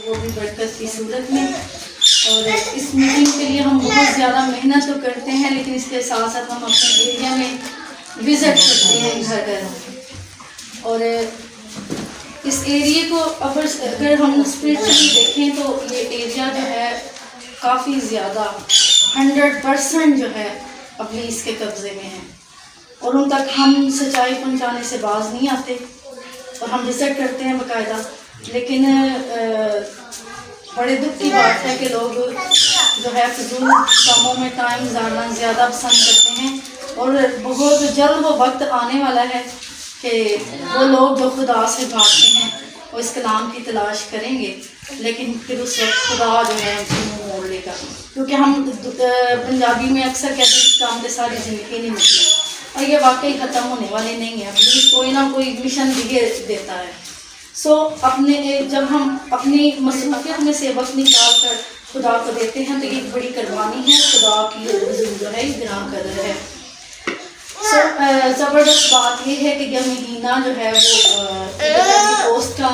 وہ بھی برکت کی صورت میں. اور اس میٹنگ کے لیے ہم بہت زیادہ محنت تو کرتے ہیں، لیکن اس کے ساتھ ساتھ ہم اپنے ایریا میں وزٹ کرتے ہیں گھر گھر. اور اس ایریے کو اگر ہم اسپرچولی دیکھیں تو یہ ایریا جو ہے کافی زیادہ 100% جو ہے ابلیس کے قبضے میں ہے، اور ان تک ہم سچائی پہنچانے سے باز نہیں آتے، اور ہم وزٹ کرتے ہیں باقاعدہ. لیکن بڑے دکھ کی بات ہے کہ لوگ جو ہے فضول کاموں میں ٹائم گزارنا زیادہ پسند کرتے ہیں، اور بہت جلد وہ وقت آنے والا ہے کہ وہ لوگ جو خدا سے بھاگتے ہیں وہ اس کلام کی تلاش کریں گے، لیکن پھر اس وقت خدا جو ہے منہ موڑ لے گا. کیونکہ ہم پنجابی میں اکثر کہتے ہیں کہ کام کے ساری زندگی نہیں نکلے، اور یہ واقعی ختم ہونے والے نہیں ہیں. پولیس کوئی نہ کوئی مشن دیتا ہے. جب ہم اپنی مصروفیت میں سے وقت نکال کر خدا کو دیتے ہیں تو یہ ایک بڑی قربانی ہے، خدا کی حضور جو ہے گراں قدر ہے. زبردست بات یہ ہے کہ یہ مہینہ جو ہے وہ پوسٹ کا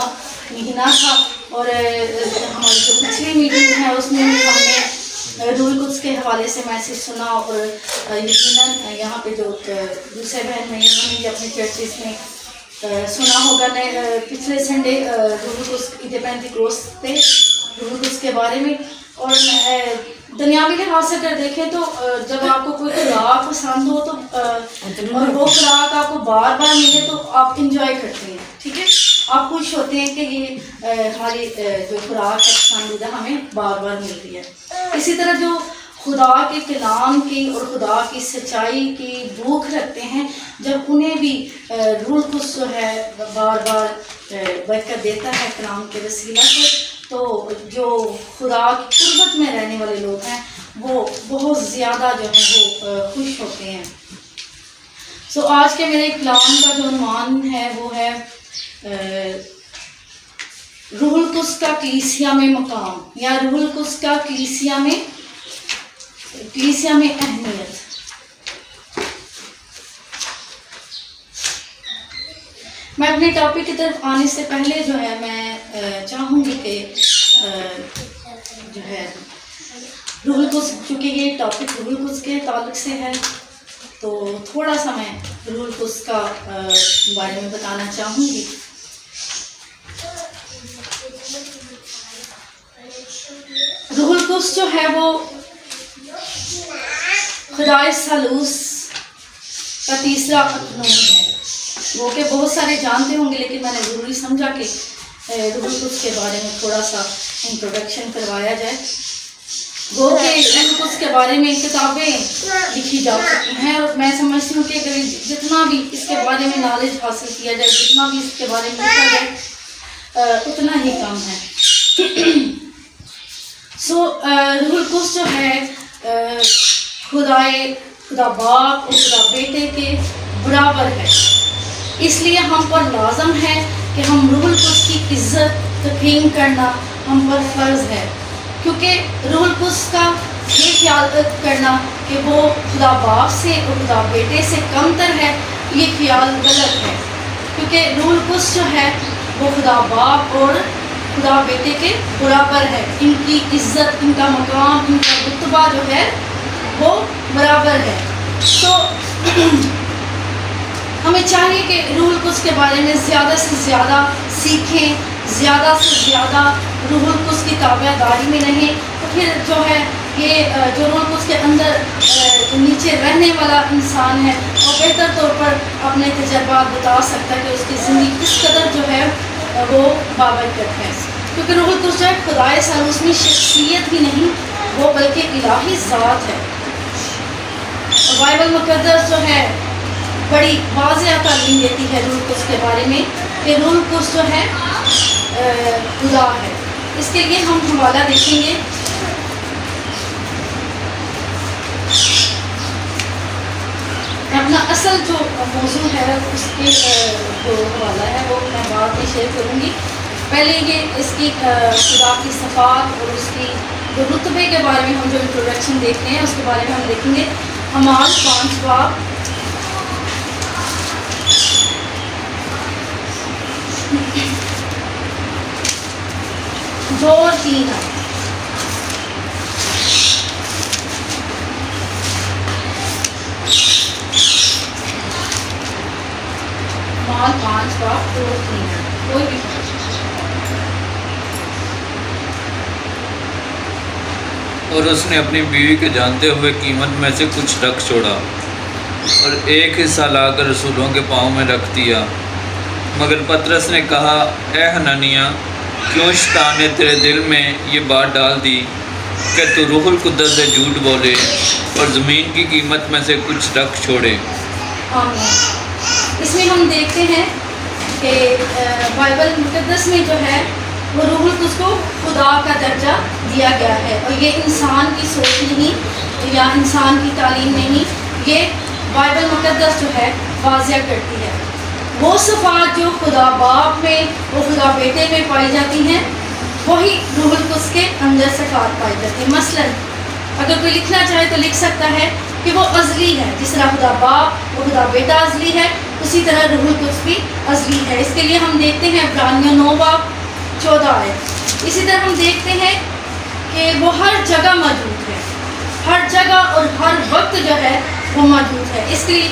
مہینہ تھا، اور ہماری جو پچھلی میٹنگ ہے اس میں بھی ہم نے روح القدس کے حوالے سے میسیج سنا، اور یقیناً یہاں پہ جو دوسرے بہن میں انہوں نے بھی اپنے چرچز میں سنا ہوگا. پچھلے سنڈے روح القدس عید پینتیکوست پہ روح القدس کے بارے میں. اور دنیاوی لحاظ سے اگر دیکھیں تو جب آپ کو کوئی خوراک پسند ہو تو اور وہ خوراک آپ کو بار بار ملے تو آپ انجوائے کرتے ہیں، ٹھیک ہے، آپ خوش ہوتے ہیں کہ یہ ہماری جو خوراک ہے پسندیدہ ہمیں بار بار مل رہی ہے. اسی طرح جو خدا کے کلام کی اور خدا کی سچائی کی بھوک رکھتے ہیں، جب انہیں بھی روح القدس جو ہے بار بار برکت دیتا ہے کلام کے وسیلہ سے، تو جو خدا کی قربت میں رہنے والے لوگ ہیں وہ بہت زیادہ جو ہے وہ خوش ہوتے ہیں. آج کے میرے کلام کا جو عنوان ہے وہ ہے روح القدس کا کلیسیا میں مقام، یا روح القدس کا کلیسیا میں اہمیت. میں اپنے ٹاپک کی طرف آنے سے پہلے جو ہے میں چاہوں گی کہ جو ہے روح القدس، چونکہ یہ ٹاپک روح القدس کے تعلق سے ہے تو تھوڑا سا میں روح القدس کا بارے میں بتانا چاہوں گی. روح القدس جو ہے وہ خدائے ثالوث کا تیسرا اقنوم ہے. وہ کہ بہت سارے جانتے ہوں گے، لیکن میں نے ضروری سمجھا کہ روح القدس کے بارے میں تھوڑا سا انٹروڈکشن کروایا جائے. وہ کہ روح القدس کے بارے میں کتابیں لکھی جا سکتی ہیں، اور میں سمجھتی ہوں کہ اگر جتنا بھی اس کے بارے میں نالج حاصل کیا جائے، جتنا بھی اس کے بارے میں لکھا جائے اتنا ہی کم ہے. روح القدس جو ہے خدا باپ اور خدا بیٹے کے برابر ہے. اس لیے ہم پر لازم ہے کہ ہم روح القدس کی عزت تقسیم کرنا ہم پر فرض ہے، کیونکہ روح القدس کا یہ خیال کرنا کہ وہ خدا باپ سے اور خدا بیٹے سے کم تر ہے، یہ خیال غلط ہے. کیونکہ روح القدس جو ہے وہ خدا باپ اور خدا بیٹے کے برابر ہے. ان کی عزت، ان کا مقام، ان کا رتبہ جو ہے وہ برابر ہے. ہمیں چاہیے کہ روح القدس کے بارے میں زیادہ سے زیادہ سیکھیں، زیادہ سے زیادہ روح القدس کی تابع داری میں رہیں. تو پھر جو ہے یہ جو روح القدس کے اندر نیچے رہنے والا انسان ہے وہ بہتر طور پر اپنے تجربات بتا سکتا ہے کہ اس کی زندگی کس قدر جو ہے وہ بابرکت ہے. کیونکہ روح القدس جو ہے خدائے ثالوث میں شخصیت ہی نہیں، وہ بلکہ الہی ذات ہے. بائبل مقدس جو ہے بڑی واضح تعلیم دیتی ہے روح القدس کے بارے میں کہ روح القدس جو ہے خدا ہے. اس کے لیے ہم حوالہ دیکھیں گے. اپنا اصل جو موضوع ہے اس کے جو حوالہ ہے وہ میں بعد میں شیئر کروں گی. پہلے یہ اس کی خدا کی صفات اور اس کی جو رتبے کے بارے میں ہم جو انٹروڈکشن دیکھتے ہیں اس کے بارے میں ہم دیکھیں گے. اعمال 5 باب 2 اور 3 آئے. مال 5 باب 2 اور 3 آئے. کوئی بھی اور اس نے اپنی بیوی کے جانتے ہوئے قیمت میں سے کچھ رکھ چھوڑا اور ایک حصہ لا کر رسولوں کے پاؤں میں رکھ دیا. مگر پطرس نے کہا اے حنانیہ کیوں شیطان نے تیرے دل میں یہ بات ڈال دی کہ تو روح القدس سے جھوٹ بولے اور زمین کی قیمت میں سے کچھ رکھ چھوڑے. آمین. اس میں ہم دیکھتے ہیں کہ بائبل مقدس میں جو ہے وہ روح القدس کو خدا کا درجہ دیا گیا ہے، اور یہ انسان کی سوچ نہیں یا انسان کی تعلیم نہیں، یہ بائبل مقدس جو ہے واضح کرتی ہے. وہ صفات جو خدا باپ میں وہ خدا بیٹے میں پائی جاتی ہیں وہی روح القدس کے اندر صفات پائی جاتی ہیں. مثلا اگر کوئی لکھنا چاہے تو لکھ سکتا ہے کہ وہ ازلی ہے، جس طرح خدا باپ وہ خدا بیٹا ازلی ہے، اسی طرح روح القدس بھی ازلی ہے. اس کے لیے ہم دیکھتے ہیں عبرانیوں 9 باب 14 آئے. اسی طرح ہم دیکھتے ہیں کہ وہ ہر جگہ موجود ہے، ہر جگہ اور ہر وقت جو ہے وہ موجود ہے. اس لیے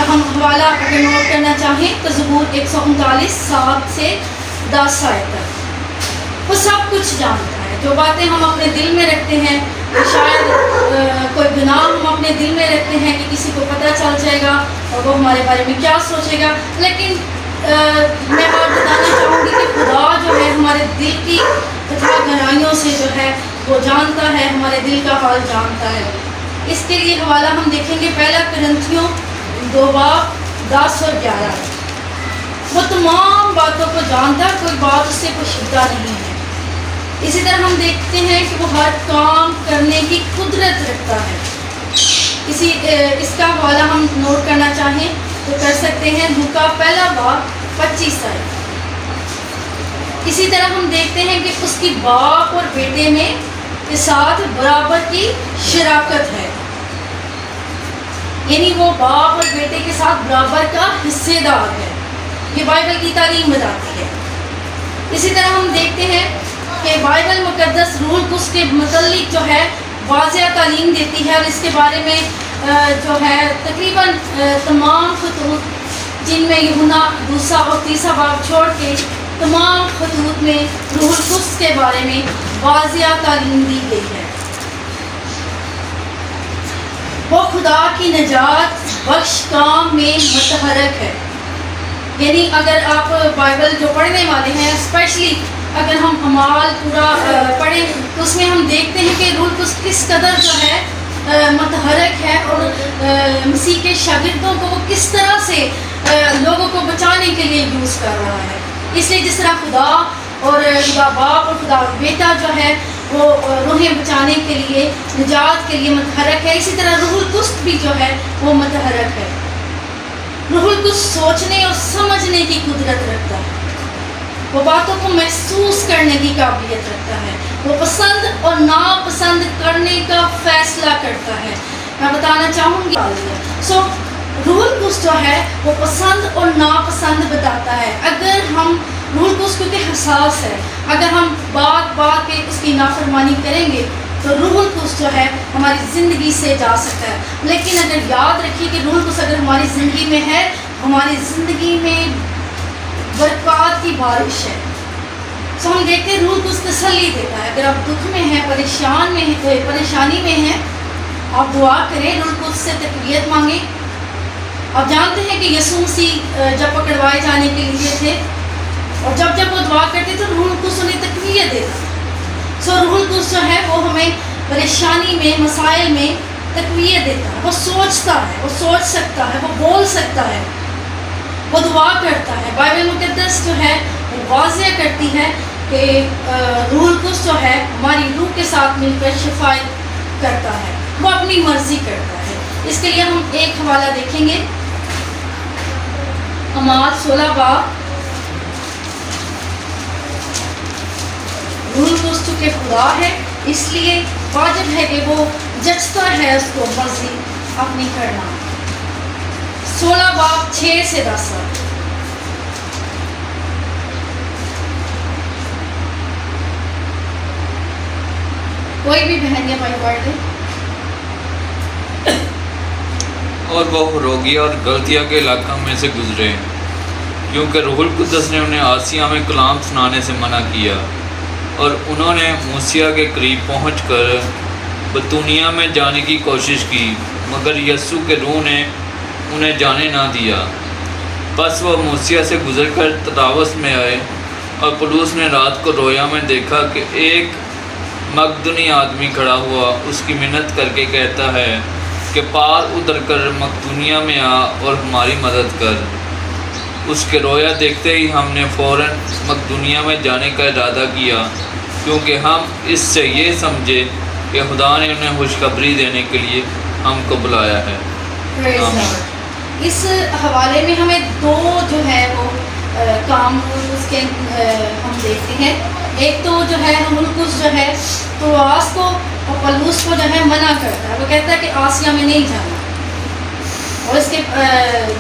ہم حوالہ اگر نوٹ کرنا چاہیں تو زبور 139 7 سے 10 آئے تک وہ سب کچھ جانتا ہے. جو باتیں ہم اپنے دل میں رکھتے ہیں، شاید کوئی گناہ ہم اپنے دل میں رکھتے ہیں کہ کسی کو پتہ چل جائے گا اور وہ ہمارے بارے میں کیا سوچے گا، لیکن میں اور بتانا چاہوں گی کہ خدا جو ہے ہمارے دل کی گہرائیوں سے جو ہے وہ جانتا ہے، ہمارے دل کا حال جانتا ہے. اس کے لیے حوالہ ہم دیکھیں گے 1 کرنتھیوں 2 باب 10 اور 11. وہ تمام باتوں کو جانتا، کوئی بات اس سے پوشیدہ نہیں ہے. اسی طرح ہم دیکھتے ہیں کہ وہ ہر کام کرنے کی قدرت رکھتا ہے. اس کا حوالہ ہم نوٹ کرنا چاہیں تو کر سکتے ہیں، لوکا 1 باب 25 آئے. اسی طرح ہم دیکھتے ہیں کہ اس کی باپ اور بیٹے میں کے ساتھ برابر کی شراکت ہے، یعنی وہ باپ اور بیٹے کے ساتھ برابر کا حصے دار ہے. یہ بائبل کی تعلیم بتاتی ہے. اسی طرح ہم دیکھتے ہیں کہ بائبل مقدس روح القدس کے متعلق جو ہے واضح تعلیم دیتی ہے، اور اس کے بارے میں جو ہے تقریباً تمام خطوط جن میں یوحنا 2 اور 3 باب چھوڑ کے تمام خطوط میں روح القدس کے بارے میں واضح تعلیم دی گئی ہے. وہ خدا کی نجات بخش کام میں متحرک ہے. یعنی اگر آپ بائبل جو پڑھنے والے ہیں، اسپیشلی اگر ہم اعمال پورا پڑھیں تو اس میں ہم دیکھتے ہیں کہ روح القدس کس قدر جو ہے متحرک ہے، اور مسیح کے شاگردوں کو وہ کس طرح سے لوگوں کو بچانے کے لیے یوز کر رہا ہے. اس لیے جس طرح خدا اور خدا باپ اور خدا بیٹا جو ہے وہ روحیں بچانے کے لیے نجات کے لیے متحرک ہے، اسی طرح روح القدس بھی جو ہے وہ متحرک ہے. روح القدس سوچنے اور سمجھنے کی قدرت رکھتا ہے، وہ باتوں کو محسوس کرنے کی قابلیت رکھتا ہے، وہ پسند اور ناپسند کرنے کا فیصلہ کرتا ہے. میں بتانا چاہوں گی روح القدس جو ہے وہ پسند اور ناپسند بتاتا ہے. اگر ہم روح القدس کیونکہ حساس ہے، اگر ہم بات بات پہ اس کی نافرمانی کریں گے تو روح القدس جو ہے ہماری زندگی سے جا سکتا ہے. لیکن اگر یاد رکھیے کہ روح القدس اگر ہماری زندگی میں ہے، ہماری زندگی میں برکات کی بارش ہے. ہم دیکھتے ہیں روح القدس تسلی دیتا ہے. اگر آپ دکھ میں ہیں، پریشانی میں ہیں، آپ دعا کریں، روح القدس سے تقویت مانگیں. آپ جانتے ہیں کہ یسوع مسیح جب پکڑوائے جانے کے لیے تھے اور جب وہ دعا کرتے تو روح القدس انہیں تقویت دیتا. روح القدس جو ہے وہ ہمیں پریشانی میں، مسائل میں تقویت دیتا ہے. وہ سوچتا ہے، وہ سوچ سکتا ہے، وہ بول سکتا ہے، وہ دعا کرتا ہے. بائبل مقدس جو ہے وہ واضح کرتی ہے کہ روح القدس جو ہے ہماری روح کے ساتھ مل کر شفاعت کرتا ہے، وہ اپنی مرضی کرتا ہے. اس کے لیے ہم ایک حوالہ دیکھیں گے، اعمال 16 باب. روح القدس چونکہ خدا ہے اس لیے واجب ہے کہ وہ جچتا ہے اس کو مرضی اپنی کرنا. 16 باب 6 سے 10. کوئی بھی بہن یا بھائی پڑھ دے. اور وہ روگیا اور غلطیہ کے علاقہ میں سے گزرے، کیونکہ روح القدس نے انہیں آسیہ میں کلام سنانے سے منع کیا، اور انہوں نے موسیٰ کے قریب پہنچ کر بتونیہ میں جانے کی کوشش کی، مگر یسوع کے روح نے انہیں جانے نہ دیا. بس وہ موسیٰ سے گزر کر طراوس میں آئے، اور پولس نے رات کو رویا میں دیکھا کہ ایک مقدونی آدمی کھڑا ہوا، اس کی منت کر کے کہتا ہے کہ پار اتر کر مقدونیہ میں آ اور ہماری مدد کر. اس کے رویا دیکھتے ہی ہم نے فوراً مقدونیہ میں جانے کا ارادہ کیا، کیونکہ ہم اس سے یہ سمجھے کہ خدا نے انہیں خوشخبری دینے کے لیے ہم کو بلایا ہے. اس حوالے میں ہمیں دو جو ہے وہ کام اس کے ہم دیکھتے ہیں. ایک تو جو ہے روح القدس جو ہے طرواس کو اور پولس کو جو ہے منع کرتا ہے. وہ کہتا ہے کہ آسیہ میں نہیں جانا، اور اس کے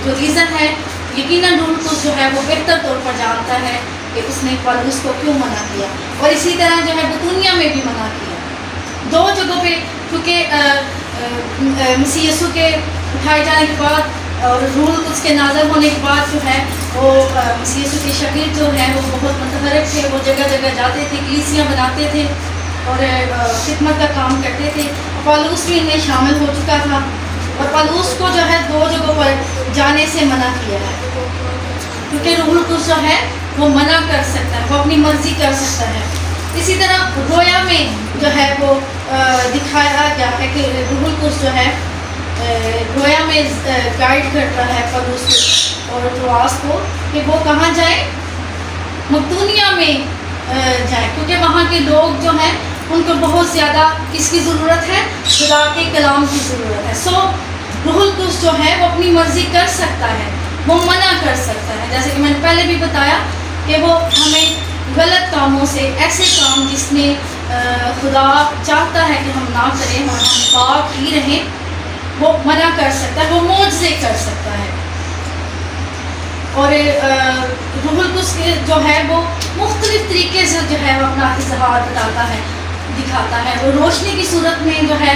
جو ریزن ہے یقیناً روح القدس جو ہے وہ بہتر طور پر جانتا ہے کہ اس نے پولس کو کیوں منع کیا، اور اسی طرح جو ہے بتونیہ میں بھی منع کیا. دو جگہوں پہ کیونکہ مسیح یسوع کے اٹھائے جانے کے بعد اور روح القدس کے نازل ہونے کے بعد جو ہے وہ مسیح یسوع کے شاگرد جو ہیں وہ بہت متحرک تھے. وہ جگہ جگہ جاتے تھے، کلیسیاں بناتے تھے اور خدمت کا کام کرتے تھے. پولس بھی ان میں شامل ہو چکا تھا، اور پولس کو جو ہے دو جگہوں پر جانے سے منع کیا ہے، کیونکہ روح القدس جو ہے وہ منع کر سکتا ہے، وہ اپنی مرضی کر سکتا ہے. اسی طرح رویا میں جو ہے وہ دکھایا گیا ہے کہ روح القدس جو ہے رویا میں گائیڈ کرتا ہے پولس اور طرواس کو کہ وہ کہاں جائیں، مقدونیہ میں جائیں، کیونکہ وہاں کے لوگ جو ہیں ان کو بہت زیادہ کس کی ضرورت ہے؟ خدا کے کلام کی ضرورت ہے. سو روح القدس جو ہے وہ اپنی مرضی کر سکتا ہے، وہ منع کر سکتا ہے. جیسے کہ میں نے پہلے بھی بتایا کہ وہ ہمیں غلط کاموں سے، ایسے کام جس میں خدا چاہتا ہے کہ ہم نہ کریں اور ہم پاک ہی رہیں، وہ منع کر سکتا ہے، وہ معجزے کر سکتا ہے. اور روح القدس جو ہے وہ مختلف طریقے سے جو ہے وہ اپنا اظہار بتاتا ہے، دکھاتا ہے. وہ روشنی کی صورت میں جو ہے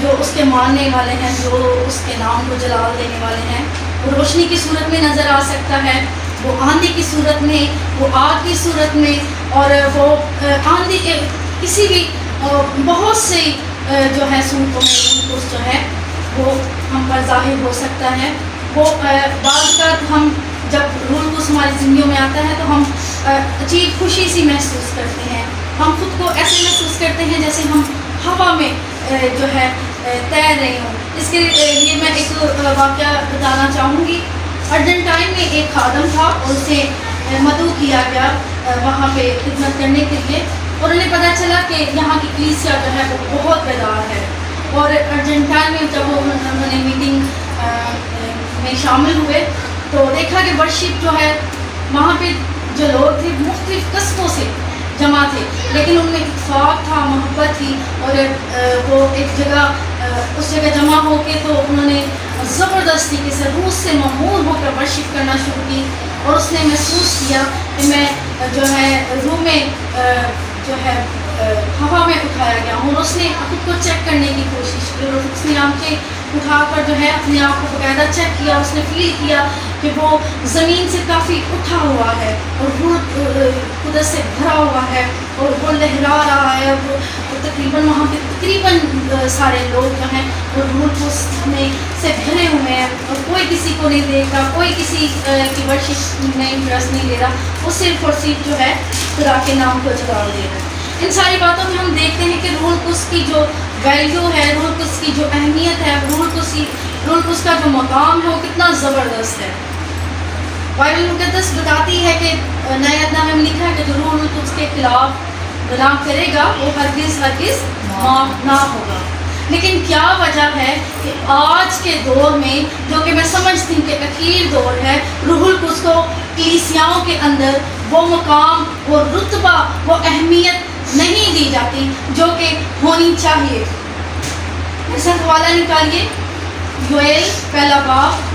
جو اس کے ماننے والے ہیں، جو اس کے نام کو جلال دینے والے ہیں، وہ روشنی کی صورت میں نظر آ سکتا ہے، وہ آندھی کی صورت میں، وہ آگ کی صورت میں، اور وہ آندھی کے کسی بھی بہت سی جو ہے صورتوں میں روح القدس جو ہے وہ ہم پر ظاہر ہو سکتا ہے. وہ بعض اوقات ہم جب روح القدس ہماری زندگیوں میں آتا ہے تو ہم عجیب خوشی سی محسوس کرتے ہیں. ہم خود کو ایسے محسوس کرتے ہیں جیسے ہم ہوا میں جو ہے تیر رہے ہوں. اس کے لیے میں ایک واقعہ بتانا چاہوں گی. ارجنٹائن میں ایک خادم تھا اور اسے مدعو کیا گیا وہاں پہ خدمت کرنے کے لیے، اور انہیں پتہ چلا کہ یہاں کی کلیسیا جو ہے وہ بہت بیدار ہے. اور ارجنٹائن میں جب انہوں نے میٹنگ میں شامل ہوئے تو دیکھا کہ ورشپ جو ہے وہاں پہ جو لوگ تھے مختلف قصبوں سے جمع تھے، لیکن ان میں اتفاق تھا، محبت تھی. اور وہ ایک جگہ اس جگہ جمع ہو کے تو انہوں نے زبردستی کے سے روح سے معمور ہو کر ورشپ کرنا شروع کی. اور اس نے محسوس کیا کہ میں جو ہے روح میں جو ہے ہوا میں اٹھایا گیا ہوں. اور اس نے خود کو چیک کرنے کی کوشش کی، اور اس نے آنکھیں اٹھا کر جو ہے اپنے آپ کو باقاعدہ چیک کیا. اس نے فیل کیا کہ وہ زمین سے کافی اٹھا ہوا ہے اور روح قدرت سے بھرا ہوا ہے اور وہ لہرا رہا ہے. وہ تقریباً وہاں پہ تقریباً سارے لوگ جو ہیں وہ روح میں سے بھرے ہوئے ہیں، اور کوئی کسی کو نہیں دیکھ رہا، کوئی کسی کی ورشپ میں انٹرسٹ نہیں لے رہا. وہ صرف اور صرف جو ہے خدا کے نام کو جلال دے رہا ہے. ان ساری باتوں میں ہم دیکھتے ہیں کہ روح القدس کی جو ویلیو ہے، روح القدس کی جو اہمیت ہے، روح القدس کا جو مقام ہے وہ کتنا زبردست ہے. بائبل مقدس بتاتی ہے کہ نئے عہد نامے میں لکھا ہے کہ جو روح القدس کے خلاف گناہ کرے گا وہ ہرگز معاف نہ ہوگا. لیکن کیا وجہ ہے کہ آج کے دور میں، جو کہ میں سمجھتی ہوں کہ اخیر دور ہے، روح القدس کو کلیسیاؤں کے اندر وہ مقام، وہ رتبہ، وہ اہمیت نہیں دی جاتی جو کہ ہونی چاہیے. اس کا حوالہ نکالیے یوئیل پہلا باب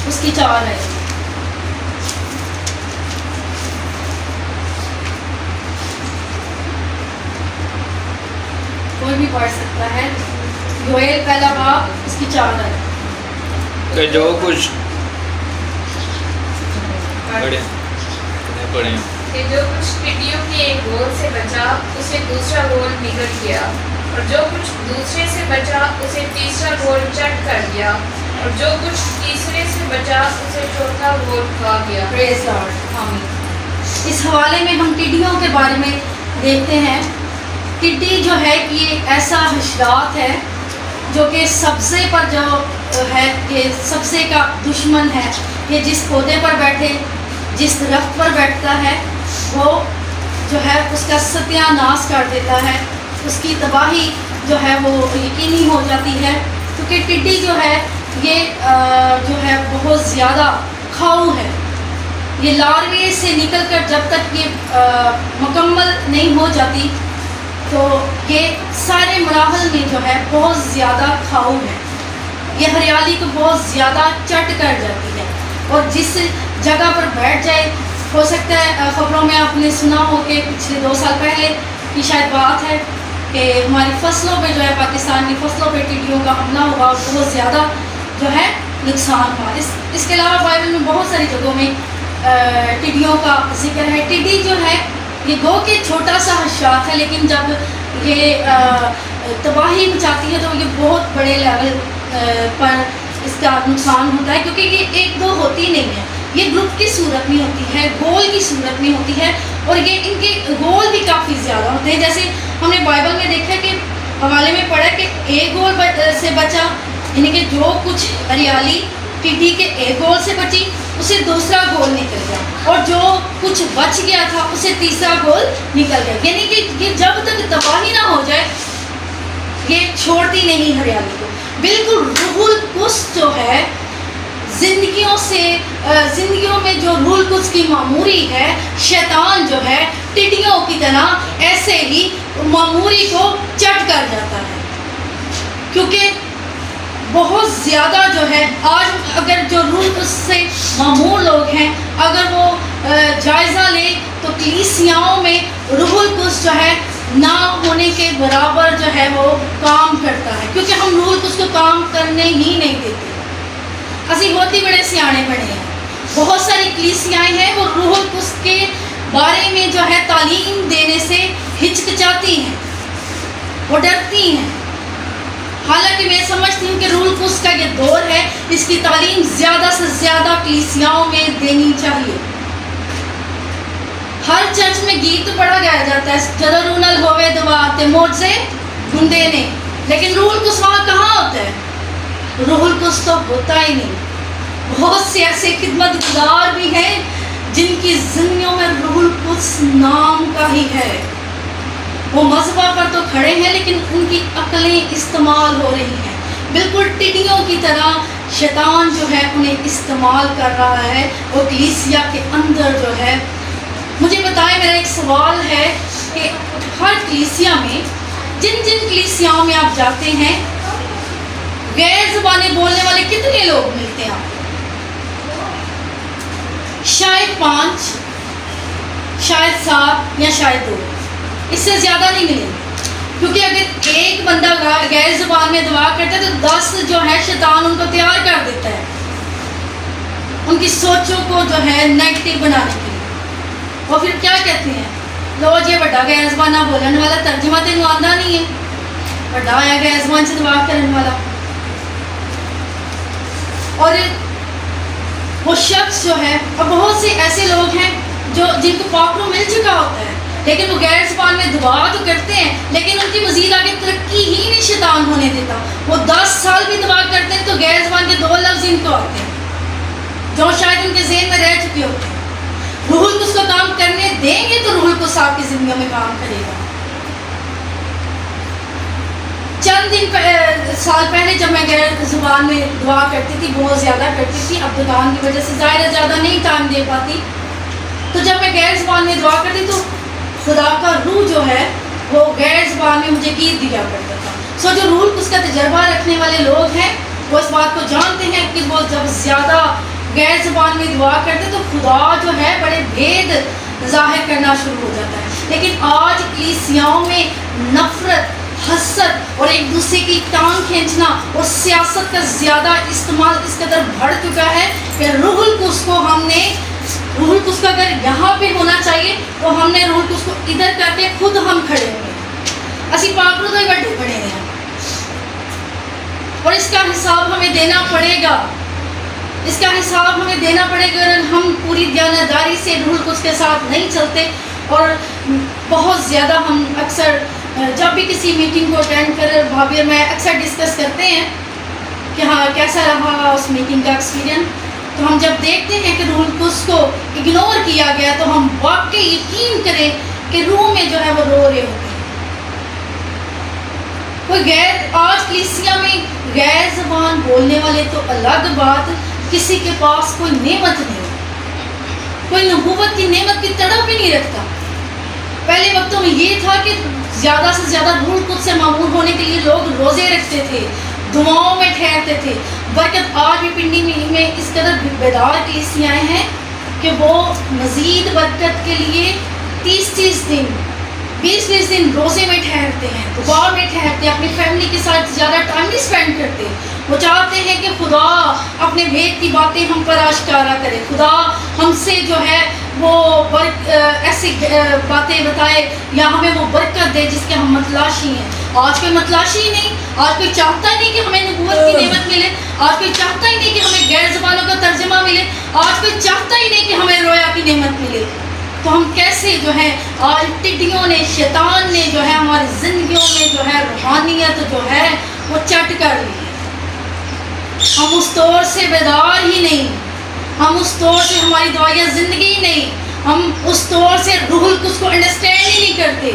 اس کی 4 ہے. کوئی بھی پڑھ سکتا ہے. یوئیل پہلا باب اس کی 4 آیت. کہ جو کچھ پڑھیں کہ جو کچھ ٹڈیوں کے ایک گول سے بچا اسے دوسرا گول نگل گیا، اور جو کچھ دوسرے سے بچا اسے تیسرا گول چٹ کر دیا، اور جو کچھ تیسرے سے بچا اسے چوتھا گول کھا گیا. پریز لارڈ. آمین. اس حوالے میں ہم ٹڈیوں کے بارے میں دیکھتے ہیں. ٹڈی جو ہے کہ یہ ایسا حشرات ہے جو کہ سبزے پر جو ہے یہ سبزے کا دشمن ہے. یہ جس پودے پر بیٹھے، جس درخت پر بیٹھتا ہے، وہ جو ہے اس کا ستیہ ناش کر دیتا ہے، اس کی تباہی جو ہے وہ یقینی ہو جاتی ہے. کیونکہ ٹڈی جو ہے یہ جو ہے بہت زیادہ کھاؤ ہے. یہ لاروے سے نکل کر جب تک یہ مکمل نہیں ہو جاتی تو یہ سارے مراحل میں جو ہے بہت زیادہ کھاؤ ہے. یہ ہریالی کو بہت زیادہ چٹ کر جاتی ہے، اور جس جگہ پر بیٹھ جائے، ہو سکتا ہے خبروں میں آپ نے سنا ہو کہ پچھلے 2 سال پہلے کی شاید بات ہے کہ ہماری فصلوں پہ جو ہے پاکستان کی فصلوں پہ ٹڈیوں کا حملہ ہوا اور بہت زیادہ جو ہے نقصان ہوا. اس کے علاوہ بائبل میں بہت ساری جگہوں میں ٹڈیوں کا ذکر ہے. ٹڈی جو ہے یہ گو کے چھوٹا سا حشرات ہے، لیکن جب یہ تباہی مچاتی ہے تو یہ بہت بڑے لیول پر اس کا نقصان ہوتا ہے. کیونکہ یہ 1-2 ہوتی نہیں ہے، یہ گروپ کی صورت میں ہوتی ہے، گول کی صورت میں ہوتی ہے، اور یہ ان کے گول بھی کافی زیادہ ہوتے ہیں. جیسے ہم نے بائبل میں دیکھا کہ حوالے میں پڑھا کہ ایک گول سے بچا، یعنی کہ جو کچھ ہریالی ٹڈی کے ایک گول سے بچی اسے دوسرا گول نکل گیا، اور جو کچھ بچ گیا تھا اسے تیسرا گول نکل گیا. یعنی کہ یہ جب تک تباہی نہ ہو جائے یہ چھوڑتی نہیں ہریالی کو. بالکل روح القدس جو ہے زندگیوں میں جو روح القدس کی معموری ہے، شیطان جو ہے ٹڈیوں کی طرح ایسے ہی معموری کو چٹ کر جاتا ہے. کیونکہ بہت زیادہ جو ہے آج اگر جو روح القدس سے معمور لوگ ہیں اگر وہ جائزہ لیں تو کلیسیاؤں میں روح القدس جو ہے نہ ہونے کے برابر جو ہے وہ کام کرتا ہے. کیونکہ ہم روح القدس کو کام کرنے ہی نہیں دیتے. اسی ہوتی بڑے سیانے بڑے ہیں. بہت ساری کلیسیائیں ہیں وہ روح القدس کے بارے میں جو ہے تعلیم دینے سے ہچکچاتی ہیں، وہ ڈرتی ہیں. حالانکہ میں سمجھتی ہوں کہ روح القدس کا یہ دور ہے، اس کی تعلیم زیادہ سے زیادہ کلیسیاؤں میں دینی چاہیے. ہر چرچ میں گیت پڑھا گیا جاتا ہے، جدرون الہوے دعا تے موجزے ہندے نے، لیکن روح القدس وہاں کہاں ہوتا ہے؟ روح القدس تو ہوتا ہی نہیں. بہت سے ایسے خدمت گزار بھی ہیں جن کی زندگیوں میں روح القدس نام کا ہی ہے. وہ مذہبہ پر تو کھڑے ہیں لیکن ان کی عقلیں استعمال ہو رہی ہیں. بالکل ٹڈیوں کی طرح شیطان جو ہے انہیں استعمال کر رہا ہے. وہ کلیسیا کے اندر جو ہے، مجھے بتائیں، میرا ایک سوال ہے کہ ہر کلیسیا میں جن کلیسیاؤں میں آپ جاتے ہیں غیر زبانیں بولنے والے کتنے لوگ ملتے ہیں آپ کو؟ شاید 5، شاید 7 یا شاید 2، اس سے زیادہ نہیں ملیں. کیونکہ اگر ایک بندہ غیر زبان میں دعا کرتا ہے تو 10 جو ہے شیطان ان کو تیار کر دیتا ہے ان کی سوچوں کو جو ہے نیگیٹو بنانے کے لیے. اور پھر کیا کہتے ہیں، لو جی بڑا غیر زبان بولنے والا، ترجمہ تینوں آتا نہیں ہے، بڑا ہے غیر زبان سے دعا کرنے والا. اور وہ شخص جو ہے، اور بہت سے ایسے لوگ ہیں جن کو پاکرو مل چکا ہوتا ہے لیکن وہ غیر زبان میں دعا تو کرتے ہیں لیکن ان کی مزید آگے ترقی ہی نہیں شیطان ہونے دیتا. وہ 10 سال بھی دعا کرتے ہیں تو غیر زبان کے 2 لفظ ان کو آتے ہیں جو شاید ان کے ذہن میں رہ چکے ہوتے ہیں. روح القدس کو کام کرنے دیں گے تو روح القدس آپ کی زندگیوں میں کام کرے گا. چند سال پہلے جب میں غیر زبان میں دعا کرتی تھی، بہت زیادہ کرتی تھی، اب دکان کی وجہ سے ظاہر زیادہ نہیں ٹائم دے پاتی، تو جب میں غیر زبان میں دعا کرتی تو خدا کا روح جو ہے وہ غیر زبان میں مجھے گیت دیا کرتا تھا. سو جو روح القدس کا تجربہ رکھنے والے لوگ ہیں وہ اس بات کو جانتے ہیں کہ وہ جب زیادہ غیر زبان میں دعا کرتے تو خدا جو ہے بڑے بھید ظاہر کرنا شروع ہو جاتا ہے. لیکن آج کلیسیاؤں میں نفرت، حسد اور ایک دوسرے کی ٹانگ کھینچنا اور سیاست کا زیادہ استعمال اس قدر بڑھ چکا ہے کہ روح القدس کو ہم نے، روح القدس کا اگر یہاں پہ ہونا چاہیے تو ہم نے روح القدس کو ادھر کر کے خود ہم کھڑے ہوئے، اسی پاک روح دے بڑے بڑے ہیں اور اس کا حساب ہمیں دینا پڑے گا، اس کا حساب ہمیں دینا پڑے گا اگر ہم پوری دیانتداری سے روح القدس کے ساتھ نہیں چلتے۔ اور بہت زیادہ ہم اکثر جب بھی کسی میٹنگ کو اٹینڈ کر بھابھی اور میں اکثر ڈسکس کرتے ہیں کہ ہاں کیسا رہا اس میٹنگ کا ایکسپیرینس، تو ہم جب دیکھتے ہیں کہ روح القدس کو اگنور کیا گیا تو ہم واقعی یقین کریں کہ روح میں جو ہے وہ رو رہے ہوتے ہیں۔ کوئی غیر، آج کلیسیا میں غیر زبان بولنے والے تو الگ بات، کسی کے پاس کوئی نعمت نہیں، کوئی نبوت کی نعمت کی تڑپ ہی نہیں رکھتا۔ پہلے وقتوں میں یہ تھا کہ زیادہ سے زیادہ روح القدس سے معمور ہونے کے لیے لوگ روزے رکھتے تھے، دعاؤں میں ٹھہرتے تھے۔ برکت آج بھی پنڈی میں اس قدر بیدار کلیسیاں ہیں کہ وہ مزید برکت کے لیے 30 دن 20 دن روزے میں ٹھہرتے ہیں، دعا میں ٹھہرتے ہیں، اپنی فیملی کے ساتھ زیادہ ٹائم نہیں اسپینڈ کرتے۔ وہ چاہتے ہیں کہ خدا اپنے بھید کی باتیں ہم پر آشکارا کرے، خدا ہم سے جو ہے وہ ایسی باتیں بتائے یا ہمیں وہ برکت دے جس کے ہم متلاشی ہیں۔ آج کوئی متلاشی ہی نہیں، آج کوئی چاہتا ہی نہیں کہ ہمیں نبوت کی نعمت ملے، آج کوئی چاہتا ہی نہیں کہ ہمیں غیر زبانوں کا ترجمہ ملے، آج کوئی چاہتا ہی نہیں کہ ہمیں رویا کی نعمت ملے۔ تو ہم کیسے جو ہے آج ٹڈیوں نے، شیطان نے جو ہے ہماری زندگیوں میں جو ہے روحانیت جو ہے وہ چٹ کر لی ہے۔ ہم اس طور سے بیدار ہی نہیں، ہم اس طور سے ہماری دعائیہ زندگی نہیں، ہم اس طور سے روح القدس کو انڈرسٹینڈ ہی نہیں کرتے۔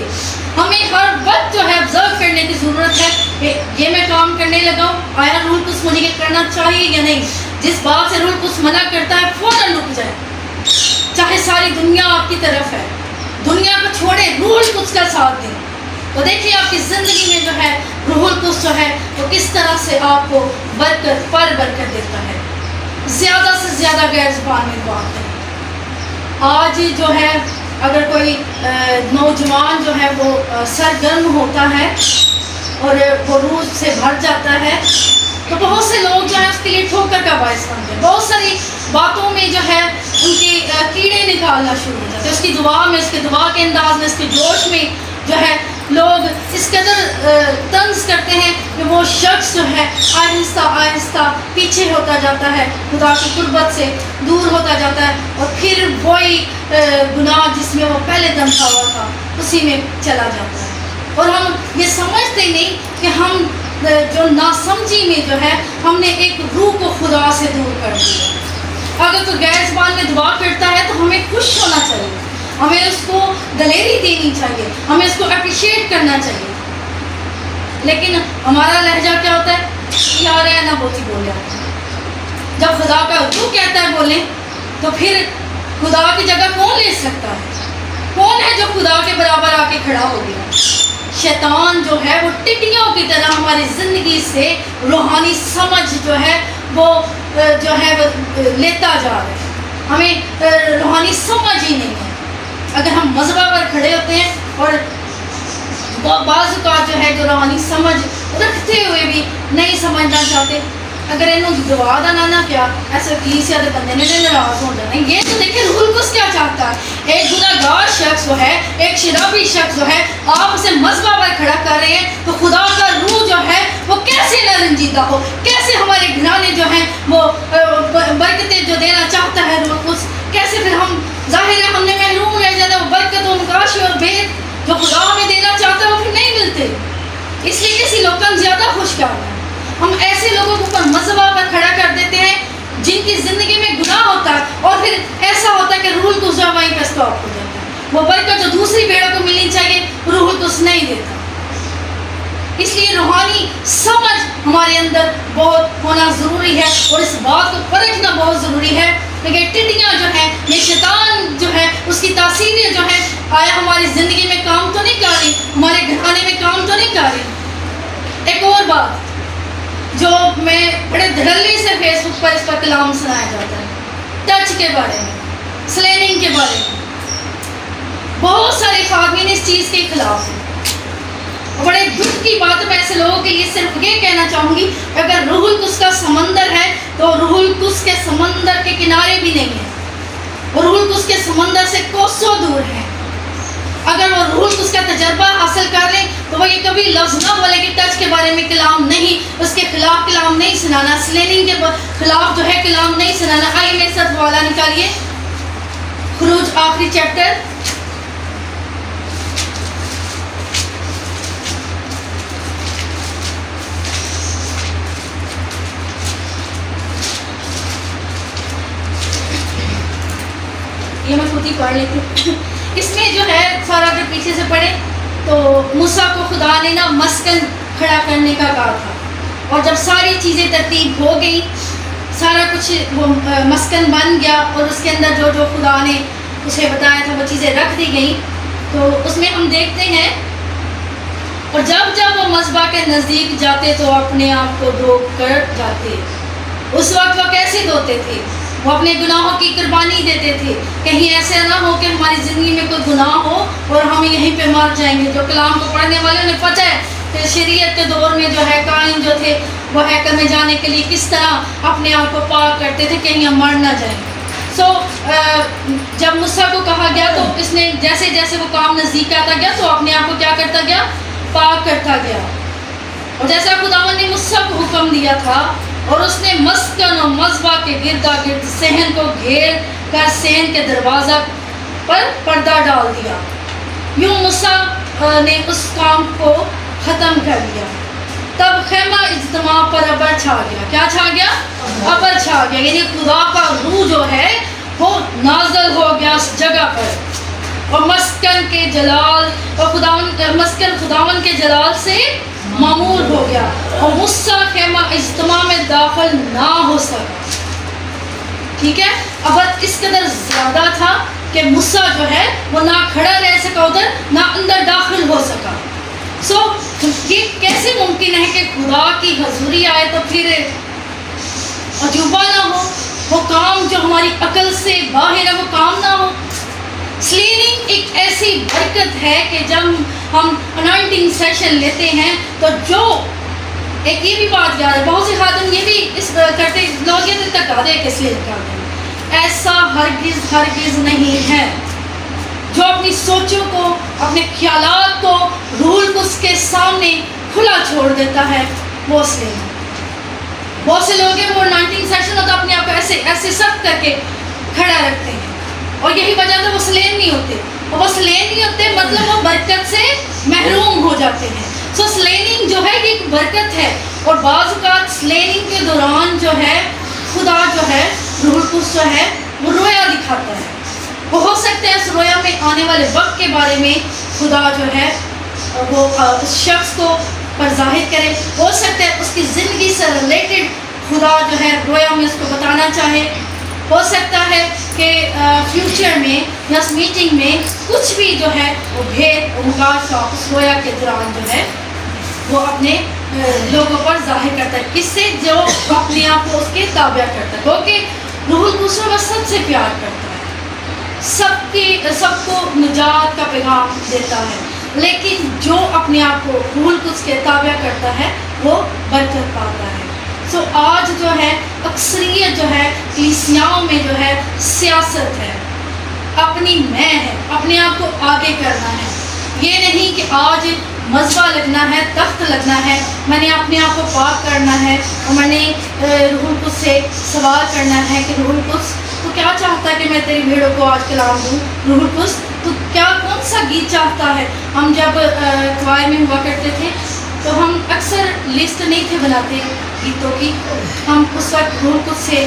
ہمیں ہر وقت جو ہے آبزرو کرنے کی ضرورت ہے کہ یہ میں کام کرنے لگا ہوں، آیا روح القدس مجھے یہ کرنا چاہیے یا نہیں۔ جس بات سے روح القدس منع کرتا ہے فوراً رک جائے، چاہے ساری دنیا آپ کی طرف ہے، دنیا کو چھوڑے، روح القدس کا ساتھ دیں۔ تو دیکھیے آپ کی زندگی میں جو ہے روح القدس جو ہے وہ کس طرح سے آپ کو برکت پر برکت دیتا ہے۔ زیادہ سے زیادہ غیر زبان میں دعا کریں۔ آج جو ہے اگر کوئی نوجوان جو ہے وہ سرگرم ہوتا ہے اور وہ روح سے بھر جاتا ہے تو بہت سے لوگ جو ہیں اس کے لیے ٹھوکر کا باعث بنتے ہیں، بہت ساری باتوں میں جو ہے ان کے کیڑے نکالنا شروع ہو جاتے ہیں، اس کی دعا میں، اس کے دعا کے انداز میں، اس کے جوش میں جو ہے لوگ اس قدر طنز کرتے ہیں کہ وہ شخص جو ہے آہستہ آہستہ پیچھے ہوتا جاتا ہے، خدا کی قربت سے دور ہوتا جاتا ہے اور پھر وہی گناہ جس میں وہ پہلے دم تھا ہوا تھا اسی میں چلا جاتا ہے۔ اور ہم یہ سمجھتے نہیں کہ ہم جو ناسمجھی میں جو ہے ہم نے ایک روح کو خدا سے دور کر دیا۔ اگر کوئی غیر زبان میں دعا کرتا ہے تو ہمیں خوش ہونا چاہیے، ہمیں اس کو دلیری دینی چاہیے، ہمیں اس کو اپریشیٹ کرنا چاہیے۔ لیکن ہمارا لہجہ کیا ہوتا ہے؟ یار ہے نہ بوتی بولے۔ جب خدا کا روح کہتا ہے بولیں تو پھر خدا کی جگہ کون لے سکتا ہے؟ کون ہے جو خدا کے برابر آ کے کھڑا ہو گیا؟ شیطان جو ہے وہ ٹڈیوں کی طرح ہماری زندگی سے روحانی سمجھ جو ہے وہ لیتا جا رہا ہے، ہمیں روحانی سمجھ ہی نہیں ہے۔ اگر ہم مذہب پر کھڑے ہوتے ہیں اور بعض اوقات جو ہے جو روحانی سمجھ رکھتے ہوئے بھی نہیں سمجھنا چاہتے، اگر انہوں کی دعا دا نہ کیا ایسے کلیسیا دے بندے نے ناراض ہو جانا۔ یہ تو دیکھیں روح القدس کیا چاہتا ہے۔ ایک گناہگار شخص جو ہے، ایک شرابی شخص جو ہے، آپ اسے مذبح پر کھڑا کر رہے ہیں تو خدا کا روح جو ہے وہ کیسے نہ رنجیدہ ہو، کیسے ہمارے گھرانے جو ہیں وہ برکتیں جو دینا چاہتا ہے روح القدس، کیسے پھر ہم ظاہر ہے ہم نے محروم رہ جاتا ہے، وہ برکت و نقاشی اور بھید جو خدا ہمیں دینا چاہتا ہے وہ پھر نہیں ملتے۔ اس لیے کسی لوگ کا زیادہ خوش کر رہا ہے۔ ہم ایسے لوگوں کو اوپر مذہبہ پر کھڑا کر دیتے ہیں جن کی زندگی میں گناہ ہوتا ہے اور پھر ایسا ہوتا ہے کہ روح القدس وہیں پہ اسٹاپ ہو جاتا ہے۔ وہ برکت جو دوسری بھیڑوں کو ملنی چاہیے روح القدس نہیں دیتا۔ اس لیے روحانی سمجھ ہمارے اندر بہت ہونا ضروری ہے اور اس بات کو پرکھنا بہت ضروری ہے کہ ٹڈیاں جو ہیں، یہ شیطان جو ہے اس کی تاثیریں جو ہیں آیا ہماری زندگی میں کام تو نہیں کر رہی، ہمارے گھرانے میں کام تو نہیں کر رہی۔ ایک اور بات جو میں بڑے دھڑلے سے فیس بک پر اس پر کلام سنایا جاتا ہے، ٹچ کے بارے میں، سلیننگ کے بارے میں، بہت سارے خادمین اس چیز کے خلاف ہیں۔ بڑے دکھ کی بات میں ایسے لوگوں کے لیے صرف یہ کہنا چاہوں گی، اگر روح القدس کا سمندر ہے تو روح القدس کے سمندر کے کنارے بھی نہیں ہیں، اور روح القدس کے سمندر سے کوسوں دور ہیں۔ اگر وہ روح القدس کا تجربہ حاصل کر لیں تو وہ یہ کبھی لفظ نہ بولے کہ ٹچ کے بارے میں کلام نہیں، اس کے خلاف کلام نہیں سنانا، سلیننگ کے خلاف جو ہے کلام نہیں سنانا۔ آئیے میرے ساتھ حوالہ نکالیے، خروج آخری چیپٹر، یہ میں خود ہی پڑھ لیتی ہوں۔ اس میں جو ہے سارا اگر پیچھے سے پڑھے تو موسیٰ کو خدا نے نا مسکن کھڑا کرنے کا کہا تھا، اور جب ساری چیزیں ترتیب ہو گئی، سارا کچھ وہ مسکن بن گیا، اور اس کے اندر جو جو خدا نے اسے بتایا تھا وہ چیزیں رکھ دی گئیں، تو اس میں ہم دیکھتے ہیں اور جب وہ مذبح کے نزدیک جاتے تو اپنے آپ کو دھو کر جاتے۔ اس وقت وہ کیسے دھوتے تھے؟ وہ اپنے گناہوں کی قربانی دیتے تھے، کہیں ایسے نہ ہو کہ ہماری زندگی میں کوئی گناہ ہو اور ہم یہیں پہ مر جائیں گے۔ جو کلام کو پڑھنے والوں نے پتہ ہے کہ شریعت کے دور میں جو ہے قائم جو تھے وہ ہیکل میں جانے کے لیے کس طرح اپنے آپ کو پاک کرتے تھے کہیں ہم مر نہ جائیں۔ جب موسیٰ کو کہا گیا تو اس نے جیسے جیسے وہ کام نزدیک آتا گیا تو اپنے آپ کو کیا کرتا گیا؟ پاک کرتا گیا۔ اور جیسا خداوند نے موسیٰ کو حکم دیا تھا، اور اس نے مسکن اور مذبح کے گردا گرد صحن کو گھیر کر صحن کے دروازہ پر پردہ ڈال دیا۔ یوں موسیٰ نے اس کام کو ختم کر دیا۔ تب خیمہ اجتماع پر ابر چھا گیا۔ کیا چھا گیا؟ ابر چھا گیا، یعنی خدا کا روح جو ہے وہ نازل ہو گیا اس جگہ پر، اور مسکن کے جلال اور مسکن خداوند کے جلال سے معمور ہو گیا، اور موسیٰ خیمہ اجتماع میں داخل نہ ہو سکا۔ ٹھیک ہے، اب اس قدر زیادہ تھا کہ موسیٰ جو ہے وہ نہ کھڑا رہ سکا ادھر، نہ اندر داخل ہو سکا۔ یہ کیسے ممکن ہے کہ خدا کی حضوری آئے تو پھر عجوبہ نہ ہو، وہ کام جو ہماری عقل سے باہر ہے وہ کام نہ ہو؟ سلیننگ ایک ایسی برکت ہے کہ جب ہم انوائنٹنگ سیشن لیتے ہیں تو جو ایک یہ بھی بات یاد ہے، بہت سے خادم یہ بھی اس کرتے لوگ یہ تک آدھے کہ سلین کرتے ہیں، ایسا ہرگز نہیں ہے۔ جو اپنی سوچوں کو، اپنے خیالات کو روح القدس کے سامنے کھلا چھوڑ دیتا ہے وہ سلین ہے۔ بہت سے لوگ ہیں وہ انوائنٹنگ سیشن ہوتا اپنے آپ کو ایسے سخت کر کے کھڑا رکھتے ہیں، اور یہی وجہ سے وہ سلین نہیں ہوتے، اور وہ سلین نہیں ہوتے مطلب وہ برکت سے محروم ہو جاتے ہیں۔ سلیننگ جو ہے یہ ایک برکت ہے، اور بعض اوقات سلیننگ کے دوران جو ہے خدا جو ہے روح القدس جو ہے وہ رویا دکھاتا ہے۔ وہ ہو سکتا ہے اس رویا میں آنے والے وقت کے بارے میں خدا جو ہے وہ اس شخص کو پر ظاہر کرے، ہو سکتا ہے اس کی زندگی سے ریلیٹڈ خدا جو ہے رویا میں اس کو بتانا چاہے، ہو سکتا ہے کہ فیوچر میں یا اس میٹنگ میں کچھ بھی جو ہے وہ بھید مقاصد کا اس رویا کے دوران جو ہے وہ اپنے لوگوں پر ظاہر کرتا ہے، کس سے جو اپنے آپ کو اس کے تابع کرتا ہے، کیونکہ روح القدس وہ سب سے پیار کرتا ہے، سب کو نجات کا پیغام دیتا ہے، لیکن جو اپنے آپ کو روح القدس کے تابع کرتا ہے وہ برکت پاتا ہے۔ آج جو ہے اکثریت جو ہے کلیسیاؤں میں جو ہے سیاست ہے، اپنی میں ہے، اپنے آپ کو آگے کرنا ہے، یہ نہیں کہ آج مذبح لگنا ہے، تخت لگنا ہے، میں نے اپنے آپ کو پاک کرنا ہے، اور میں نے روح القدس سے سوال کرنا ہے کہ روح القدس تو کیا چاہتا ہے کہ میں تیری بھیڑوں کو آج کلام دوں؟ روح القدس تو کیا کون سا گیت چاہتا ہے؟ ہم جب کوائر میں ہوا کرتے تھے تو ہم اکثر لسٹ نہیں تھے بناتے گیتوں کی، ہم اس وقت روح القدس سے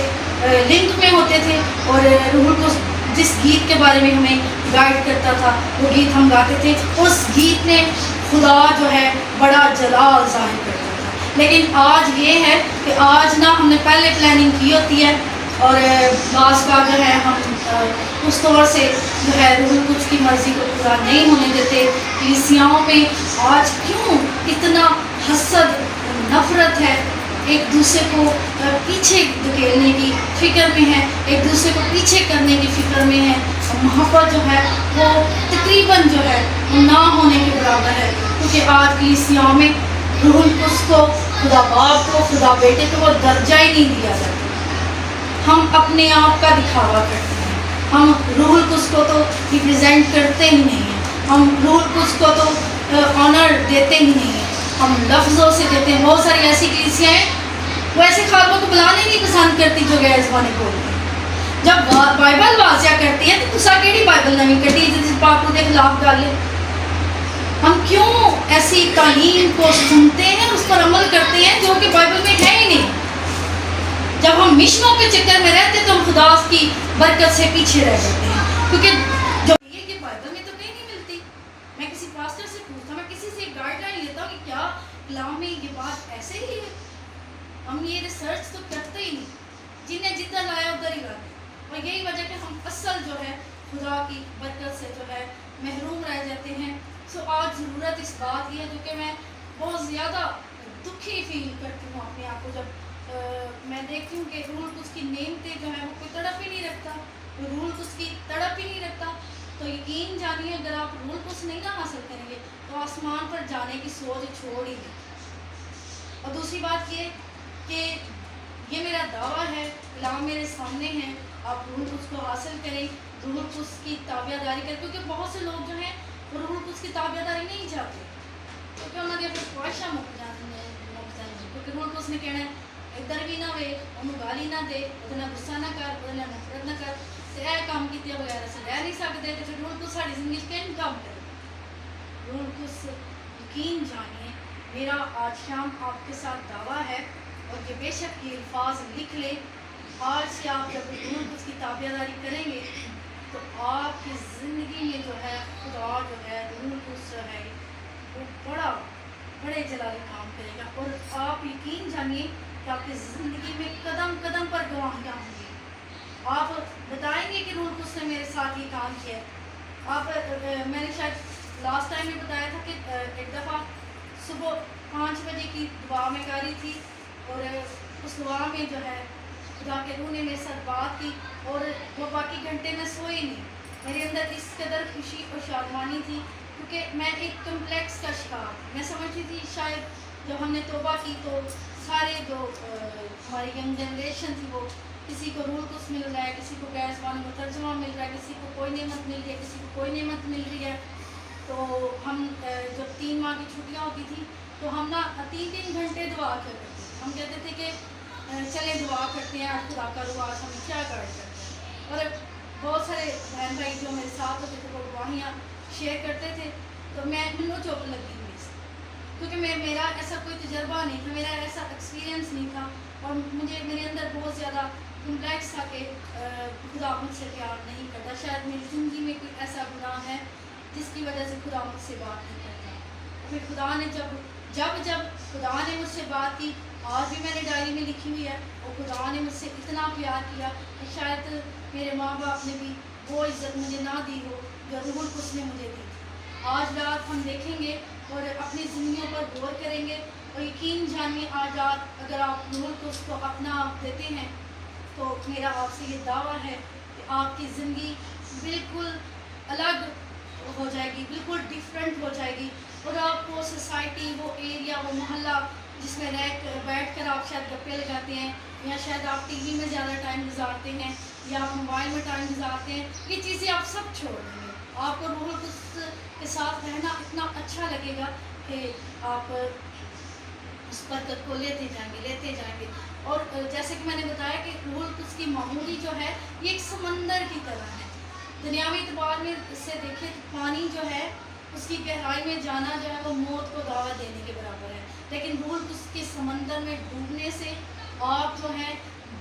لنک میں ہوتے تھے، اور روح القدس جس گیت کے بارے میں ہمیں گائیڈ کرتا تھا وہ گیت ہم گاتے تھے، اس گیت نے خدا جو ہے بڑا جلال ظاہر کرتا تھا۔ لیکن آج یہ ہے کہ آج نہ ہم نے پہلے پلاننگ کی ہوتی ہے، اور بعض کا جو ہے ہم اس طور سے جو ہے روح القدس کی مرضی کو پورا نہیں ہونے دیتے۔ کلیسیاؤں میں آج کیوں اتنا حسد، نفرت ہے، ایک دوسرے کو پیچھے دھکیلنے کی فکر میں ہے، ایک دوسرے کو پیچھے کرنے کی فکر میں ہے، محبت جو ہے وہ تقریباً جو ہے نہ ہونے کے برابر ہے۔ کیونکہ آج کلیسیاؤں میں روح القدس کو، خدا باپ کو، خدا بیٹے کو وہ درجہ ہی نہیں دیا جاتا. ہم اپنے آپ کا دکھاوا کرتے ہیں. ہم روح القدس کو تو ریپرزینٹ کرتے ہی نہیں ہیں. ہم روح القدس کو تو آنر دیتے ہی نہیں ہیں. ہم لفظوں سے دیتے ہیں. بہت ساری ایسی کلیسیاں ہیں وہ ایسے خالقوں کو بلانے نہیں پسند کرتی جو غیر زبانی بولتے ہیں. جب بائبل واضح کرتی ہے تو تسا کیڑی بائبل نویں کٹی جس پاک کے خلاف گل ہے. ہم کیوں ایسی تعلیم کو سنتے ہیں، اس پر عمل کرتے ہیں جو کہ بائبل میں ہے ہی نہیں. جب ہم مشنوں کے چکر میں رہتے تو ہم خدا کی برکت سے پیچھے رہ جاتے ہیں. کیونکہ جو یہ بائبل میں تو کہیں نہیں ملتی. میں کسی پاسٹر سے پوچھتا ہوں، میں کسی سے گائیڈ لائن لیتا ہوں کہ کیا کلام میں یہ بات ایسے ہی ہے. ہم یہ ریسرچ تو کرتے ہی نہیں. جنہیں جدھر لایا ادھر ہی لاتے. اور یہی وجہ کہ ہم اصل جو ہے خدا کی برکت سے جو ہے محروم رہ جاتے ہیں. سو آج ضرورت اس بات کی ہے، جو کہ میں بہت زیادہ دکھی فیل کرتی ہوں اپنے آپ کو جب میں دیکھتی ہوں کہ روح القدس کی نعمتیں جو ہیں وہ کوئی تڑپ ہی نہیں رکھتا. روح القدس کی تڑپ ہی نہیں رکھتا. تو یقین جانیے اگر آپ روح القدس نہیں نہ حاصل کریں گے تو آسمان پر جانے کی سوچ چھوڑ ہی دیں. اور دوسری بات یہ کہ یہ میرا دعویٰ ہے، کلام میرے سامنے ہے، آپ روح القدس کو حاصل کریں، روح القدس کی تابعہ داری کریں. کیونکہ بہت سے لوگ جو ہیں وہ روح القدس کی تابعہ داری نہیں چاہتے، کیونکہ انہوں نے اپنی خواہشاں مک جاتی. کیونکہ روح القدس نے کہنا ہے ادھر بھی نہ وے، انہوں گالی نہ دے، ادھر غصہ نہ کر، ادھر نفرت نہ کر. تو اے کام کیتے بغیر سے رہ نہیں سکتے. تو پھر روح القدس ساری زندگی کہیں کام کرے. روح القدس یقین جانیے میرا آج شام آپ کے ساتھ دعویٰ ہے، اور یہ بے شک یہ الفاظ لکھ لیں. آج سے آپ جب روح القدس کی تابعہ داری کریں گے تو آپ کی زندگی میں جو ہے خدا جو ہے روح القدس جو ہے وہ بڑے جلالی کام کرے گا. اور آپ یقین جانیے کہ آپ کی زندگی میں قدم قدم پر گواہیاں ہوں گی. آپ بتائیں گے کہ روح القدس نے میرے ساتھ یہ کام کیا. آپ میں نے شاید لاسٹ ٹائم میں بتایا تھا کہ ایک دفعہ صبح 5 بجے کی دعا میں کاری تھی، اور اس دعا میں جو ہے خدا کے روح نے میرے ساتھ بات کی، اور وہ باقی گھنٹے میں سوئی نہیں. میرے اندر اس قدر خوشی اور شادمانی تھی کیونکہ میں ایک کمپلیکس کا شکار. میں سمجھتی تھی شاید جب ہم نے توبہ کی تو سارے جو ہماری ینگ جنریشن تھی وہ کسی کو روح القدس مل رہا ہے، کسی کو غیر زبانی مترجمہ مل رہا ہے، کسی کو کوئی نعمت مل رہی ہے، کسی کو کوئی نعمت مل رہی ہے. تو ہم جب 3 ماہ کی چھٹیاں ہوتی تھی تو ہم نا 3 گھنٹے دعا کرتے تھے. ہم کہتے تھے کہ چلیں دعا کرتے ہیں، آج خدا کا روح آج ہمیں کیا کر کرتے ہیں. اور بہت سارے بہن بھائی جو میرے ساتھ ہوتے تھے وہ گواہیاں شیئر کرتے تھے. تو میں منو چوپ لگی ہوئی اس کیونکہ میرا ایسا کوئی تجربہ نہیں تھا، میرا ایسا ایکسپیرینس نہیں تھا، اور میرے اندر بہت زیادہ کمپلیکس تھا کہ خدا مجھ سے پیار نہیں کرتا. شاید میری زندگی میں کوئی ایسا گناہ ہے جس کی وجہ سے خدا مجھ سے بات نہیں کرتا. پھر خدا نے جب خدا نے مجھ سے بات کی، آج بھی میں نے ڈائری میں لکھی ہوئی ہے، اور خدا نے مجھ سے اتنا پیار کیا کہ شاید میرے ماں باپ نے بھی وہ عزت مجھے نہ دی ہو جو روح القدس نے مجھے دی. آج رات ہم دیکھیں گے اور اپنی زندگیوں پر غور کریں گے، اور یقین جانیے آج رات اگر آپ روح القدس کو اپنا آپ دیتے ہیں تو میرا آپ سے یہ دعویٰ ہے کہ آپ کی زندگی بالکل الگ ہو جائے گی، بالکل ڈیفرنٹ ہو جائے گی. اور آپ کو سوسائٹی، وہ ایریا، وہ محلہ جس میں بیٹھ کر آپ شاید گپے لگاتے ہیں، یا شاید آپ ٹی وی میں زیادہ ٹائم گزارتے ہیں، یا آپ موبائل میں ٹائم گزارتے ہیں، یہ چیزیں آپ سب چھوڑ دیں گے. آپ کو روح القدس کے ساتھ رہنا اتنا اچھا لگے گا کہ آپ اس برکت کو لیتے جائیں گے. اور جیسے کہ میں نے بتایا کہ روح القدس کی معمولی جو ہے یہ ایک سمندر کی طرح ہے. دنیاوی اعتبار میں اس سے دیکھیں تو پانی جو ہے اس کی گہرائی میں جانا جو ہے وہ موت کو دعوت دینے کے برابر ہے. لیکن روح القدس کے سمندر میں ڈوبنے سے آپ جو ہے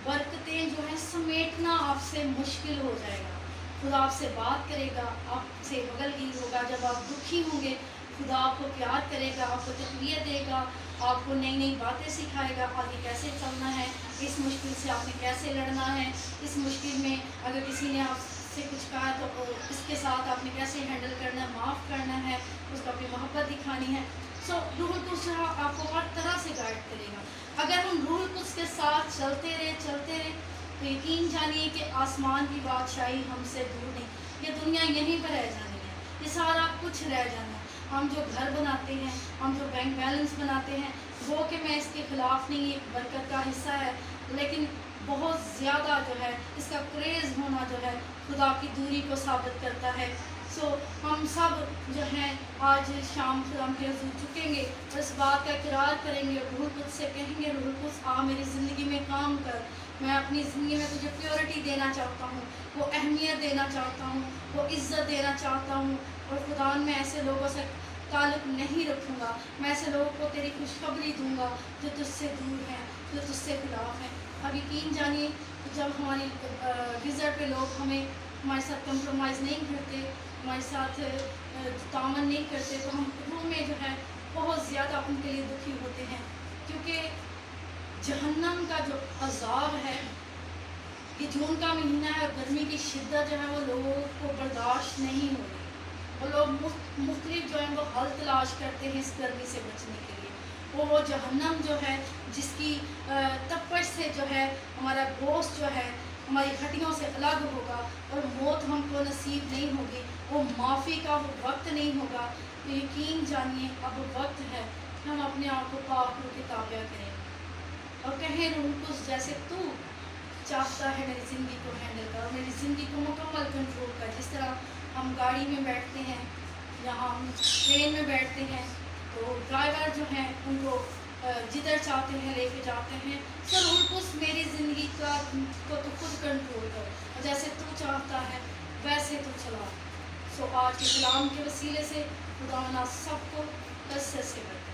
برکتیں جو ہیں سمیٹنا آپ سے مشکل ہو جائے گا. خدا آپ سے بات کرے گا، آپ سے بغل گیر ہوگا. جب آپ دکھی ہوں گے خدا آپ کو پیار کرے گا، آپ کو تقویت دے گا، آپ کو نئی نئی باتیں سکھائے گا، آگے کیسے چلنا ہے، اس مشکل سے آپ نے کیسے لڑنا ہے، اس مشکل میں اگر کسی نے آپ سے کچھ کہا تو اس کے ساتھ آپ نے کیسے ہینڈل کرنا ہے، معاف کرنا ہے، اس کو اپنی محبت دکھانی ہے. روح القدس آپ کو ہر طرح سے گائیڈ کرے گا. اگر ہم روح القدس کے ساتھ چلتے رہے تو یقین جانیے کہ آسمان کی بادشاہی ہم سے دور نہیں. یہ دنیا یہیں پر رہ جانی ہے، یہ سارا کچھ رہ جانا ہے. ہم جو گھر بناتے ہیں، ہم جو بینک بیلنس بناتے ہیں، وہ کہ میں اس کے خلاف نہیں، ایک برکت کا حصہ ہے، لیکن بہت زیادہ جو ہے اس کا کریز ہونا جو ہے خدا کی دوری کو ثابت کرتا ہے۔ ہم سب جو ہیں آج شام خدا کے حضور جھکیں گے اور اس بات کا اقرار کریں گے، روح القدس سے کہیں گے، روح القدس آ میری زندگی میں کام کر، میں اپنی زندگی میں تجھے پیورٹی دینا چاہتا ہوں، وہ اہمیت دینا چاہتا ہوں، وہ عزت دینا چاہتا ہوں، اور خدا میں ایسے لوگوں سے تعلق نہیں رکھوں گا، میں ایسے لوگوں کو تیری خوشخبری دوں گا جو تجھ سے دور ہیں، جو تجھ سے خلاف ہیں۔ اب یقین جانیے جب ہماری گزر پہ لوگ ہمارے ساتھ کمپرومائز نہیں کرتے، ہمارے ساتھ تعاون نہیں کرتے، تو ہم روح میں جو ہے بہت زیادہ ان کے لیے دکھی ہوتے ہیں، کیونکہ جہنم کا جو عذاب ہے، یہ جون کا مہینہ ہے اور گرمی کی شدت جو ہے وہ لوگوں کو برداشت نہیں ہو رہی، وہ لوگ مختلف جو ہیں وہ حل تلاش کرتے ہیں اس گرمی سے بچنے کے لیے۔ وہ جہنم جو ہے جس کی تپش سے جو ہے ہمارا گوشت جو ہے ہماری ہڈیوں سے الگ ہوگا اور موت ہم کو نصیب نہیں ہوگی، وہ معافی کا وہ وقت نہیں ہوگا، تو یقین جانیے اب وقت ہے کہ ہم اپنے آپ کو پاک روح کے تابع کریں اور کہیں روح القدس جیسے تو چاہتا ہے میری زندگی کو ہینڈل کر اور میری زندگی کو مکمل کنٹرول کر۔ جس طرح ہم گاڑی میں بیٹھتے ہیں یا ہم ٹرین میں بیٹھتے ہیں تو ڈرائیور جو ہیں ان کو جدھر چاہتے ہیں لے کے جاتے ہیں، سر روح القدس میری زندگی کو تو خود کنٹرول کر، جیسے تو چاہتا ہے ویسے تو چلا۔ آج کے کلام کے وسیلے سے خدا سب کو کثرت سے کرے۔